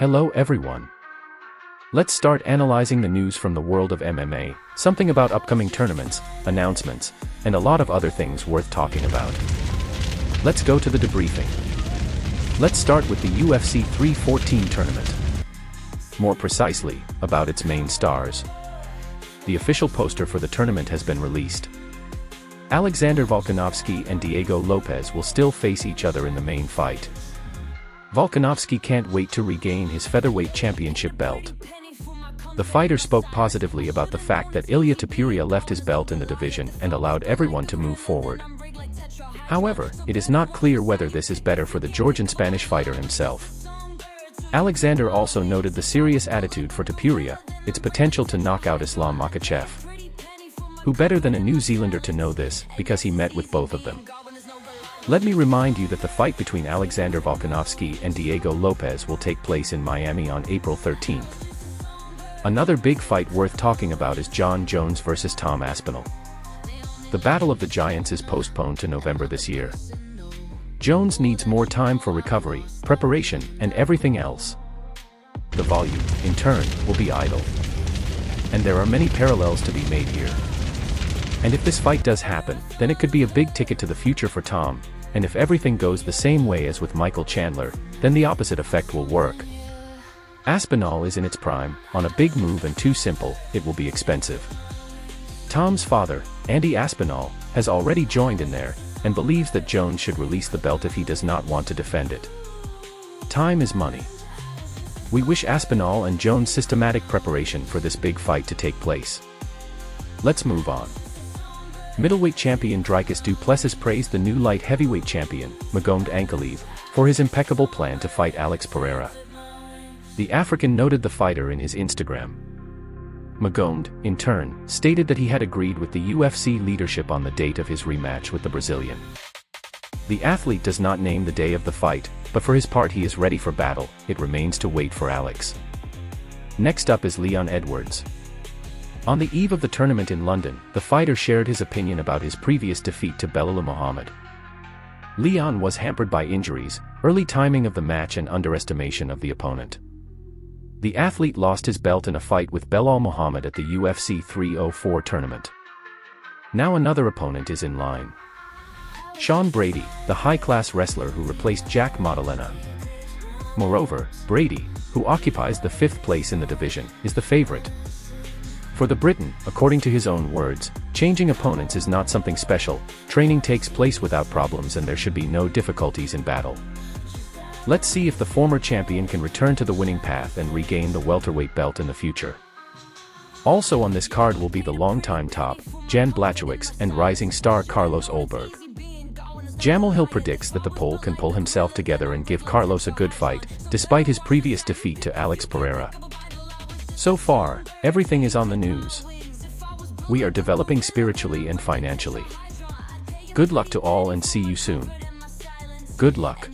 Hello everyone. Let's start analyzing the news from the world of MMA, something about upcoming tournaments, announcements, and a lot of other things worth talking about. Let's go to the debriefing. Let's start with the UFC 314 tournament. More precisely, about its main stars. The official poster for the tournament has been released. Alexander Volkanovski and Diego Lopez will still face each other in the main fight. Volkanovski can't wait to regain his featherweight championship belt. The fighter spoke positively about the fact that Ilia Topuria left his belt in the division and allowed everyone to move forward. However, it is not clear whether this is better for the Georgian-Spanish fighter himself. Alexander also noted the serious attitude for Topuria, its potential to knock out Islam Makhachev. Who better than a New Zealander to know this, because he met with both of them. Let me remind you that the fight between Alexander Volkanovski and Diego Lopez will take place in Miami on April 13th. Another big fight worth talking about is Jon Jones vs Tom Aspinall. The Battle of the Giants is postponed to November this year. Jones needs more time for recovery, preparation, and everything else. The volume, in turn, will be idle. And there are many parallels to be made here. And if this fight does happen, then it could be a big ticket to the future for Tom, and if everything goes the same way as with Michael Chandler, then the opposite effect will work. Aspinall is in its prime, on a big move and too simple, it will be expensive. Tom's father, Andy Aspinall, has already joined in there, and believes that Jones should release the belt if he does not want to defend it. Time is money. We wish Aspinall and Jones systematic preparation for this big fight to take place. Let's move on. Middleweight champion Dricus du Plessis praised the new light heavyweight champion, Magomed Ankalaev, for his impeccable plan to fight Alex Pereira. The African noted the fighter in his Instagram. Magomed, in turn, stated that he had agreed with the UFC leadership on the date of his rematch with the Brazilian. The athlete does not name the day of the fight, but for his part he is ready for battle. It remains to wait for Alex. Next up is Leon Edwards. On the eve of the tournament in London, the fighter shared his opinion about his previous defeat to Belal Muhammad. Leon was hampered by injuries, early timing of the match and underestimation of the opponent. The athlete lost his belt in a fight with Belal Muhammad at the UFC 304 tournament. Now another opponent is in line. Sean Brady, the high-class wrestler who replaced Jack Maddalena. Moreover, Brady, who occupies the 5th place in the division, is the favorite. For the Briton, according to his own words, changing opponents is not something special, training takes place without problems and there should be no difficulties in battle. Let's see if the former champion can return to the winning path and regain the welterweight belt in the future. Also on this card will be the longtime top, Jan Blachowicz, and rising star Carlos Olberg. Jamal Hill predicts that the Pole can pull himself together and give Carlos a good fight, despite his previous defeat to Alex Pereira. So far, everything is on the news. We are developing spiritually and financially. Good luck to all and see you soon. Good luck.